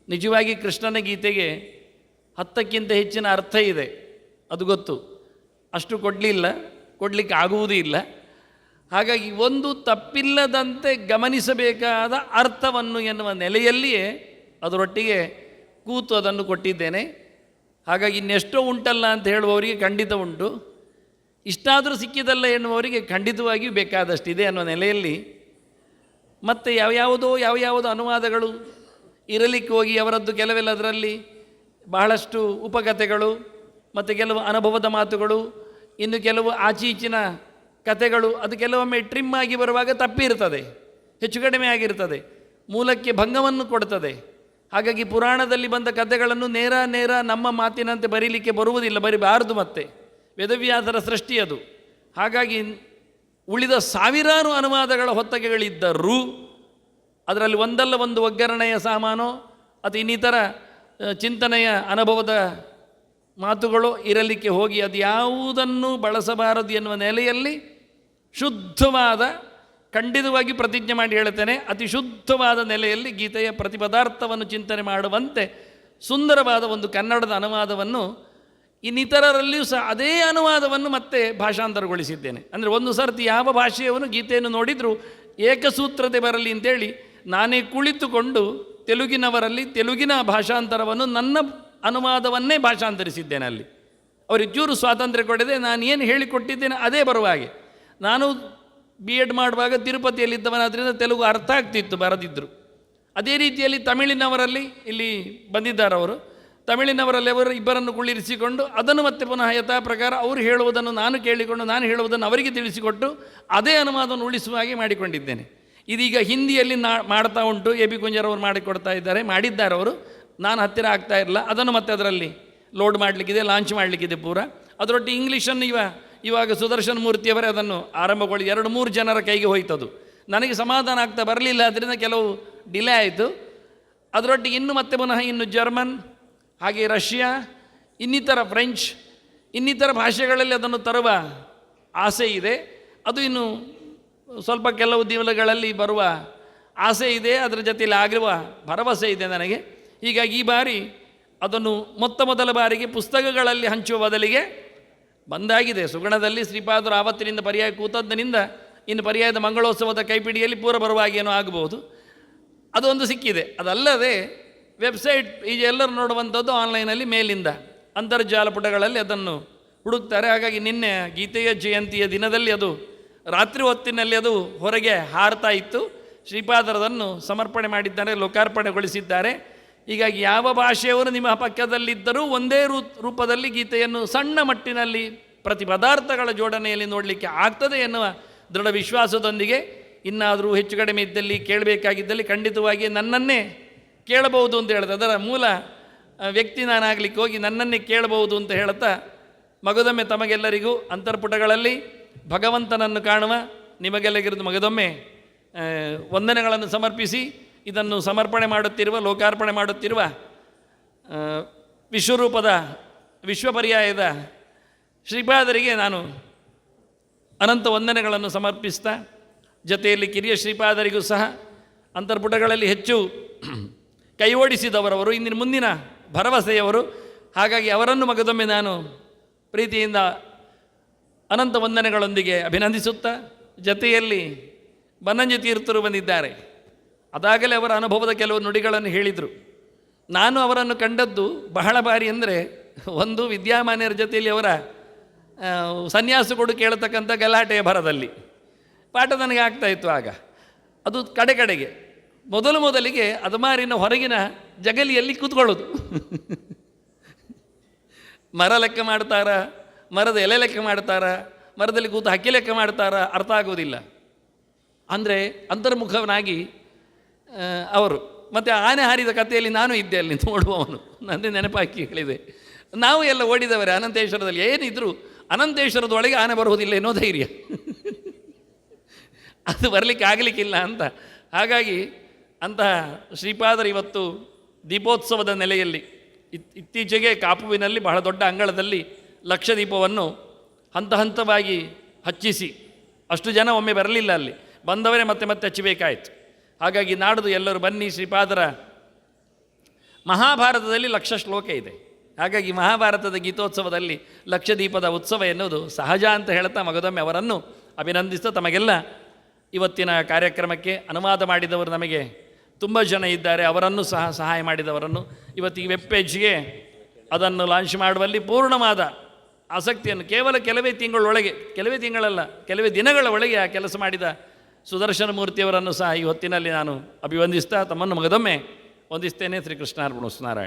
ನಿಜವಾಗಿ ಕೃಷ್ಣನ ಗೀತೆಗೆ 10ಕ್ಕಿಂತ ಹೆಚ್ಚಿನ ಅರ್ಥ ಇದೆ, ಅದು ಗೊತ್ತು. ಅಷ್ಟು ಕೊಡಲಿಕ್ಕೆ ಆಗುವುದೂ ಇಲ್ಲ. ಹಾಗಾಗಿ ಒಂದು ತಪ್ಪಿಲ್ಲದಂತೆ ಗಮನಿಸಬೇಕಾದ ಅರ್ಥವನ್ನು ಎನ್ನುವ ನೆಲೆಯಲ್ಲಿಯೇ ಅದರೊಟ್ಟಿಗೆ ಕೂತು ಅದನ್ನು ಕೊಟ್ಟಿದ್ದೇನೆ. ಹಾಗಾಗಿ ಇನ್ನೆಷ್ಟೋ ಉಂಟಲ್ಲ ಅಂತ ಹೇಳುವವರಿಗೆ ಖಂಡಿತ ಉಂಟು, ಇಷ್ಟಾದರೂ ಸಿಕ್ಕಿದಲ್ಲ ಎನ್ನುವವರಿಗೆ ಖಂಡಿತವಾಗಿಯೂ ಬೇಕಾದಷ್ಟಿದೆ ಅನ್ನುವ ನೆಲೆಯಲ್ಲಿ ಮತ್ತು ಯಾವ್ಯಾವುದೋ ಅನುವಾದಗಳು ಇರಲಿಕ್ಕೆ ಹೋಗಿ ಅವರದ್ದು ಕೆಲವೆಲ್ಲ ಅದರಲ್ಲಿ ಬಹಳಷ್ಟು ಉಪಕಥೆಗಳು ಮತ್ತು ಕೆಲವು ಅನುಭವದ ಮಾತುಗಳು, ಇನ್ನು ಕೆಲವು ಆಚೀಚಿನ ಕಥೆಗಳು, ಅದು ಕೆಲವೊಮ್ಮೆ ಟ್ರಿಮ್ ಆಗಿ ಬರುವಾಗ ತಪ್ಪಿರ್ತದೆ, ಹೆಚ್ಚು ಕಡಿಮೆ ಆಗಿರ್ತದೆ, ಮೂಲಕ್ಕೆ ಭಂಗವನ್ನು ಕೊಡ್ತದೆ. ಹಾಗಾಗಿ ಪುರಾಣದಲ್ಲಿ ಬಂದ ಕಥೆಗಳನ್ನು ನೇರ ನಮ್ಮ ಮಾತಿನಂತೆ ಬರೀಲಿಕ್ಕೆ ಬರುವುದಿಲ್ಲ, ಬರಿಬಾರದು. ಮತ್ತೆ ವೇದವ್ಯಾಸರ ಸೃಷ್ಟಿ ಅದು. ಹಾಗಾಗಿ ಉಳಿದ ಸಾವಿರಾರು ಅನುವಾದಗಳ ಹೊತ್ತಗೆಗಳಿದ್ದರೂ ಅದರಲ್ಲಿ ಒಂದಲ್ಲ ಒಂದು ಒಗ್ಗರಣೆಯ ಸಾಮಾನು ಅಥವಾ ಇನ್ನಿತರ ಚಿಂತನೆಯ ಅನುಭವದ ಮಾತುಗಳು ಇರಲಿಕ್ಕೆ ಹೋಗಿ ಅದು ಯಾವುದನ್ನು ಬಳಸಬಾರದು ಎನ್ನುವ ನೆಲೆಯಲ್ಲಿ ಶುದ್ಧವಾದ, ಖಂಡಿತವಾಗಿ ಪ್ರತಿಜ್ಞೆ ಮಾಡಿ ಹೇಳುತ್ತೇನೆ, ಅತಿ ಶುದ್ಧವಾದ ನೆಲೆಯಲ್ಲಿ ಗೀತೆಯ ಪ್ರತಿಪದಾರ್ಥವನ್ನು ಚಿಂತನೆ ಮಾಡುವಂತೆ ಸುಂದರವಾದ ಒಂದು ಕನ್ನಡದ ಅನುವಾದವನ್ನು ಇನ್ನಿತರರಲ್ಲಿಯೂ ಸಹ ಅದೇ ಅನುವಾದವನ್ನು ಮತ್ತೆ ಭಾಷಾಂತರಗೊಳಿಸಿದ್ದೇನೆ. ಅಂದರೆ ಒಂದು ಸರ್ತಿ ಯಾವ ಭಾಷೆಯವನು ಗೀತೆಯನ್ನು ನೋಡಿದರೂ ಏಕಸೂತ್ರತೆ ಬರಲಿ ಅಂತೇಳಿ ನಾನೇ ಕುಳಿತುಕೊಂಡು ತೆಲುಗಿನವರಲ್ಲಿ ತೆಲುಗಿನ ಭಾಷಾಂತರವನ್ನು ನನ್ನ ಅನುವಾದವನ್ನೇ ಭಾಷಾಂತರಿಸಿದ್ದೇನೆ. ಅಲ್ಲಿ ಅವರಿಗೆ ಚೂರು ಸ್ವಾತಂತ್ರ್ಯ ಕೊಡದೆ ನಾನು ಏನು ಹೇಳಿಕೊಟ್ಟಿದ್ದೇನೆ ಅದೇ ಬರುವ ಹಾಗೆ. ನಾನು B.Ed ಮಾಡುವಾಗ ತಿರುಪತಿಯಲ್ಲಿದ್ದವನಾದ್ದರಿಂದ ತೆಲುಗು ಅರ್ಥ ಆಗ್ತಿತ್ತು, ಬರದಿದ್ದರು. ಅದೇ ರೀತಿಯಲ್ಲಿ ತಮಿಳಿನವರಲ್ಲಿ ಇಲ್ಲಿ ಬಂದಿದ್ದಾರೆ ಅವರು, ತಮಿಳಿನವರಲ್ಲಿ ಅವರು ಇಬ್ಬರನ್ನು ಕುಳ್ಳಿರಿಸಿಕೊಂಡು ಅದನ್ನು ಮತ್ತೆ ಪುನಃ ಯಥಾ ಪ್ರಕಾರ ಅವರು ಹೇಳುವುದನ್ನು ನಾನು ಕೇಳಿಕೊಂಡು ನಾನು ಹೇಳುವುದನ್ನು ಅವರಿಗೆ ತಿಳಿಸಿಕೊಟ್ಟು ಅದೇ ಅನುವಾದವನ್ನು ಉಳಿಸುವ ಹಾಗೆ ಮಾಡಿಕೊಂಡಿದ್ದೇನೆ. ಇದೀಗ ಹಿಂದಿಯಲ್ಲಿ ಮಾಡ್ತಾ ಉಂಟು, A.B. ಕುಂಜರವರು ಮಾಡಿಕೊಡ್ತಾ ಮಾಡಿದ್ದಾರೆ ಅವರು, ನಾನು ಹತ್ತಿರ ಆಗ್ತಾ ಇರಲಿಲ್ಲ. ಅದನ್ನು ಮತ್ತೆ ಅದರಲ್ಲಿ ಲೋಡ್ ಮಾಡಲಿಕ್ಕಿದೆ, ಲಾಂಚ್ ಮಾಡಲಿಕ್ಕಿದೆ ಪೂರ. ಅದರೊಟ್ಟಿಗೆ ಇಂಗ್ಲೀಷನ್ನು ಇವಾಗ ಸುದರ್ಶನ್ ಮೂರ್ತಿಯವರೇ ಅದನ್ನು ಆರಂಭಗೊಳ್ಳಿ 2-3 ಜನರ ಕೈಗೆ ಹೋಯ್ತದು. ನನಗೆ ಸಮಾಧಾನ ಆಗ್ತಾ ಬರಲಿಲ್ಲ, ಅದರಿಂದ ಕೆಲವು ಡಿಲೇ ಆಯಿತು. ಅದರೊಟ್ಟಿಗೆ ಮತ್ತೆ ಪುನಃ ಇನ್ನು ಜರ್ಮನ್, ಹಾಗೆ ರಷ್ಯಾ, ಇನ್ನಿತರ ಫ್ರೆಂಚ್, ಇನ್ನಿತರ ಭಾಷೆಗಳಲ್ಲಿ ಅದನ್ನು ತರುವ ಆಸೆ ಇದೆ. ಅದು ಇನ್ನು ಸ್ವಲ್ಪ ಕೆಲವು ದಿನಗಳಲ್ಲಿ ಬರುವ ಆಸೆ ಇದೆ, ಅದರ ಜೊತೆಯಲ್ಲಿ ಆಗಿರುವ ಭರವಸೆ ಇದೆ ನನಗೆ. ಹೀಗಾಗಿ ಈ ಬಾರಿ ಅದನ್ನು ಮೊದಲ ಬಾರಿಗೆ ಪುಸ್ತಕಗಳಲ್ಲಿ ಹಂಚುವ ಬದಲಿಗೆ ಬಂದಾಗಿದೆ. ಸುಗುಣದಲ್ಲಿ ಶ್ರೀಪಾದರು ಆವತ್ತಿನಿಂದ ಪರ್ಯಾಯ ಕೂತದ್ದರಿಂದ ಇನ್ನು ಪರ್ಯಾಯದ ಮಂಗಳೋತ್ಸವದ ಕೈಪಿಡಿಯಲ್ಲಿ ಪೂರ ಬರುವಾಗೇನೋ ಆಗಬಹುದು, ಅದೊಂದು ಸಿಕ್ಕಿದೆ. ಅದಲ್ಲದೆ ವೆಬ್ಸೈಟ್ ಈಗ ಎಲ್ಲರೂ ನೋಡುವಂಥದ್ದು ಆನ್ಲೈನಲ್ಲಿ ಮೇಲಿಂದ ಅಂತರ್ಜಾಲ ಪುಟಗಳಲ್ಲಿ ಅದನ್ನು ಹುಡುಕ್ತಾರೆ. ಹಾಗಾಗಿ ನಿನ್ನೆ ಗೀತೆಯ ಜಯಂತಿಯ ದಿನದಲ್ಲಿ ಅದು ರಾತ್ರಿ ಹೊತ್ತಿನಲ್ಲಿ ಅದು ಹೊರಗೆ ಹಾರ್ತಾ ಇತ್ತು. ಶ್ರೀಪಾದರದನ್ನು ಸಮರ್ಪಣೆ ಮಾಡಿದ್ದಾರೆ, ಲೋಕಾರ್ಪಣೆಗೊಳಿಸಿದ್ದಾರೆ. ಹೀಗಾಗಿ ಯಾವ ಭಾಷೆಯವರು ನಿಮ್ಮ ಪಕ್ಕದಲ್ಲಿದ್ದರೂ ಒಂದೇ ರೂಪದಲ್ಲಿ ಗೀತೆಯನ್ನು ಸಣ್ಣ ಮಟ್ಟಿನಲ್ಲಿ ಪ್ರತಿ ಪದಾರ್ಥಗಳ ಜೋಡಣೆಯಲ್ಲಿ ನೋಡಲಿಕ್ಕೆ ಆಗ್ತದೆ ಎನ್ನುವ ದೃಢ ವಿಶ್ವಾಸದೊಂದಿಗೆ ಇನ್ನಾದರೂ ಹೆಚ್ಚು ಕಡಿಮೆ ಇದ್ದಲ್ಲಿ ಕೇಳಬೇಕಾಗಿದ್ದಲ್ಲಿ ಖಂಡಿತವಾಗಿ ನನ್ನನ್ನೇ ಕೇಳಬಹುದು ಅಂತ ಹೇಳ್ತಾ, ಅದರ ಮೂಲ ವ್ಯಕ್ತಿ ನಾನಾಗಲಿಕ್ಕೆ ಹೋಗಿ ನನ್ನನ್ನೇ ಕೇಳಬಹುದು ಅಂತ ಹೇಳ್ತಾ, ಮಗದೊಮ್ಮೆ ತಮಗೆಲ್ಲರಿಗೂ ಅಂತರ್ಪುಟಗಳಲ್ಲಿ ಭಗವಂತನನ್ನು ಕಾಣುವ ನಿಮಗೆಲ್ಲರಿಗೂ ಮಗದೊಮ್ಮೆ ವಂದನೆಗಳನ್ನು ಸಮರ್ಪಿಸಿ ಇದನ್ನು ಸಮರ್ಪಣೆ ಮಾಡುತ್ತಿರುವ, ಲೋಕಾರ್ಪಣೆ ಮಾಡುತ್ತಿರುವ ವಿಶ್ವರೂಪದ ವಿಶ್ವಪರ್ಯಾಯದ ಶ್ರೀಪಾದರಿಗೆ ನಾನು ಅನಂತ ವಂದನೆಗಳನ್ನು ಸಮರ್ಪಿಸ್ತಾ, ಜೊತೆಯಲ್ಲಿ ಕಿರಿಯ ಶ್ರೀಪಾದರಿಗೂ ಸಹ ಅಂತರ್ಪುಟಗಳಲ್ಲಿ ಹೆಚ್ಚು ಕೈ ಓಡಿಸಿದವರವರು, ಇಂದಿನ ಮುಂದಿನ ಭರವಸೆಯವರು. ಹಾಗಾಗಿ ಅವರನ್ನು ಮಗದೊಮ್ಮೆ ನಾನು ಪ್ರೀತಿಯಿಂದ ಅನಂತ ವಂದನೆಗಳೊಂದಿಗೆ ಅಭಿನಂದಿಸುತ್ತಾ, ಜೊತೆಯಲ್ಲಿ ಬನ್ನಂಜಿ ತೀರ್ಥರು ಬಂದಿದ್ದಾರೆ. ಅದಾಗಲೇ ಅವರ ಅನುಭವದ ಕೆಲವು ನುಡಿಗಳನ್ನು ಹೇಳಿದರು. ನಾನು ಅವರನ್ನು ಕಂಡದ್ದು ಬಹಳ ಬಾರಿ. ಅಂದರೆ ಒಂದು ವಿದ್ಯಾಮಾನ್ಯರ ಜೊತೆಯಲ್ಲಿ ಅವರ ಸನ್ಯಾಸ ಕೊಡು ಕೇಳತಕ್ಕಂಥ ಗಲಾಟೆಯ ಭರದಲ್ಲಿ ಪಾಠ ನನಗೆ ಆಗ್ತಾಯಿತ್ತು. ಆಗ ಅದು ಕಡೆಗೆ ಮೊದಲಿಗೆ ಅದಮಾರಿನ ಹೊರಗಿನ ಜಗಲಿಯಲ್ಲಿ ಕೂತ್ಕೊಳ್ಳೋದು. ಮರ ಲೆಕ್ಕ ಮಾಡ್ತಾರ, ಮರದ ಎಲೆ ಲೆಕ್ಕ ಮಾಡ್ತಾರ, ಮರದಲ್ಲಿ ಕೂತು ಹಕ್ಕಿ ಲೆಕ್ಕ ಮಾಡ್ತಾರ, ಅರ್ಥ ಆಗೋದಿಲ್ಲ. ಅಂದರೆ ಅಂತರ್ಮುಖವನಾಗಿ ಅವರು. ಮತ್ತು ಆನೆ ಹಾರಿದ ಕಥೆಯಲ್ಲಿ ನಾನು ಇದ್ದೆ ಅಲ್ಲಿ ನೋಡುವವನು, ನನ್ನೇ ನೆನಪಾಕಿ ಹೇಳಿದೆ. ನಾವು ಎಲ್ಲ ಓಡಿದವರೇ ಅನಂತೇಶ್ವರದಲ್ಲಿ. ಏನಿದ್ರು ಅನಂತೇಶ್ವರದೊಳಗೆ ಆನೆ ಬರುವುದಿಲ್ಲ ಏನೋ ಧೈರ್ಯ, ಅದು ಬರಲಿಕ್ಕೆ ಆಗಲಿಕ್ಕಿಲ್ಲ ಅಂತ. ಹಾಗಾಗಿ ಅಂತಹ ಶ್ರೀಪಾದರು ಇವತ್ತು ದೀಪೋತ್ಸವದ ನೆಲೆಯಲ್ಲಿ ಇತ್ತೀಚೆಗೆ ಕಾಪುವಿನಲ್ಲಿ ಬಹಳ ದೊಡ್ಡ ಅಂಗಳದಲ್ಲಿ ಲಕ್ಷದೀಪವನ್ನು ಹಂತವಾಗಿ ಹಚ್ಚಿಸಿ, ಅಷ್ಟು ಜನ ಒಮ್ಮೆ ಬರಲಿಲ್ಲ, ಅಲ್ಲಿ ಬಂದವರೇ ಮತ್ತೆ ಹಚ್ಚಬೇಕಾಯಿತು. ಹಾಗಾಗಿ ನಾಡ್ದು ಎಲ್ಲರೂ ಬನ್ನಿ, ಶ್ರೀಪಾದರ ಮಹಾಭಾರತದಲ್ಲಿ 1,00,000 ಶ್ಲೋಕ ಇದೆ. ಹಾಗಾಗಿ ಮಹಾಭಾರತದ ಗೀತೋತ್ಸವದಲ್ಲಿ ಲಕ್ಷದೀಪದ ಉತ್ಸವ ಎನ್ನುವುದು ಸಹಜ ಅಂತ ಹೇಳ್ತಾ ಮಗದೊಮ್ಮೆ ಅವರನ್ನು ಅಭಿನಂದಿಸ್ತಾ ತಮಗೆಲ್ಲ ಇವತ್ತಿನ ಕಾರ್ಯಕ್ರಮಕ್ಕೆ ಅನುವಾದ ಮಾಡಿದವರು ನಮಗೆ ತುಂಬ ಜನ ಇದ್ದಾರೆ. ಅವರನ್ನು ಸಹ ಸಹಾಯ ಮಾಡಿದವರನ್ನು ಇವತ್ತಿಗೆ ವೆಬ್ ಪೇಜ್ಗೆ ಅದನ್ನು ಲಾಂಚ್ ಮಾಡುವಲ್ಲಿ ಪೂರ್ಣವಾದ ಆಸಕ್ತಿಯನ್ನು ಕೇವಲ ಕೆಲವೇ ತಿಂಗಳಲ್ಲ ಕೆಲವೇ ದಿನಗಳ ಒಳಗೆ ಆ ಕೆಲಸ ಮಾಡಿದ ಸುದರ್ಶನ ಮೂರ್ತಿಯವರನ್ನು ಸಹ ಈ ಹೊತ್ತಿನಲ್ಲಿ ನಾನು ಅಭಿವಂದಿಸ್ತಾ ತಮ್ಮನ್ನು ಮಗದೊಮ್ಮೆ ವಂದಿಸ್ತೇನೆ. ಶ್ರೀಕೃಷ್ಣಾರ್ಪಣಮಸ್ತು. ನಾರಾಯಣ.